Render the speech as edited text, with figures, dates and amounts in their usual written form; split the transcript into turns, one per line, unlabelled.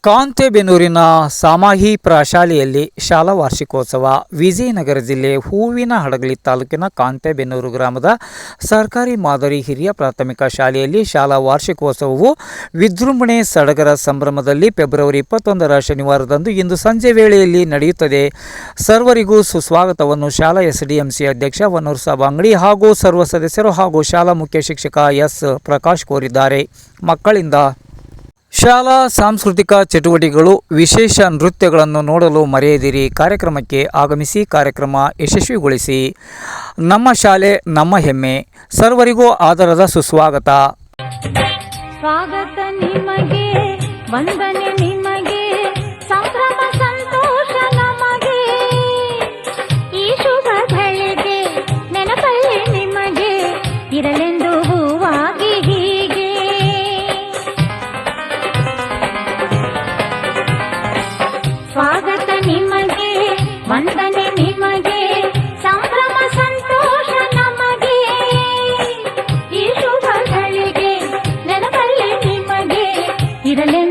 ಕಾಂತೆಬೆನ್ನೂರಿನ ಸಾಮಾಹಿ ಪ್ರಶಾಲೆಯಲ್ಲಿ ಶಾಲಾ ವಾರ್ಷಿಕೋತ್ಸವ. ವಿಜಯನಗರ ಜಿಲ್ಲೆ ಹೂವಿನ ಹಡಗಲಿ ತಾಲೂಕಿನ ಕಾಂತೆಬೆನ್ನೂರು ಗ್ರಾಮದ ಸರ್ಕಾರಿ ಮಾದರಿ ಹಿರಿಯ ಪ್ರಾಥಮಿಕ ಶಾಲೆಯಲ್ಲಿ ಶಾಲಾ ವಾರ್ಷಿಕೋತ್ಸವವು ವಿಜೃಂಭಣೆ ಸಡಗರ ಸಂಭ್ರಮದಲ್ಲಿ ಫೆಬ್ರವರಿ 21ರ ಶನಿವಾರದಂದು ಇಂದು ಸಂಜೆ ವೇಳೆಯಲ್ಲಿ ನಡೆಯುತ್ತದೆ. ಸರ್ವರಿಗೂ ಸುಸ್ವಾಗತವನ್ನು ಶಾಲಾ ಎಸ್ಡಿಎಂಸಿ ಅಧ್ಯಕ್ಷ ವನೂರ್ ಸಾಬ್ ಅಂಗಡಿ ಹಾಗೂ ಸರ್ವ ಸದಸ್ಯರು ಹಾಗೂ ಶಾಲಾ ಮುಖ್ಯ ಶಿಕ್ಷಕ ಎಸ್ ಪ್ರಕಾಶ್ ಕೋರಿದ್ದಾರೆ. ಮಕ್ಕಳಿಂದ ಶಾಲಾ ಸಾಂಸ್ಕೃತಿಕ ಚಟುವಟಿಕೆಗಳು, ವಿಶೇಷ ನೃತ್ಯಗಳನ್ನು ನೋಡಲು ಮರೆಯದಿರಿ. ಕಾರ್ಯಕ್ರಮಕ್ಕೆ ಆಗಮಿಸಿ ಕಾರ್ಯಕ್ರಮ ಯಶಸ್ವಿಗೊಳಿಸಿ. ನಮ್ಮ ಶಾಲೆ ನಮ್ಮ ಹೆಮ್ಮೆ. ಸರ್ವರಿಗೂ ಆದರದ ಸುಸ್ವಾಗತ.
ಸ್ವಾಗತ ನಿಮಗೆ, ವಂದನೆ ನಿಮಗೆ, ಸಂಭ್ರಮ ಸಂತೋಷ ನಮಗೆ. ಈ ಶುಭ ಗಳಿಗೆ ನೆನಪಲ್ಲಿ ನಿಮಗೆ ಇರಲೆಂದು ಹೂವಾಗಿ ಹೀಗೆ. ಸ್ವಾಗತ ನಿಮಗೆ, ವಂದನೆ ನಿಮಗೆ, ಸಂಭ್ರಮ ಸಂತೋಷ ನಮಗೆ. ಈ ಶುಭ ಗಳಿಗೆ ನೆನಪಲ್ಲಿ ನಿಮಗೆ ಇರಲೆ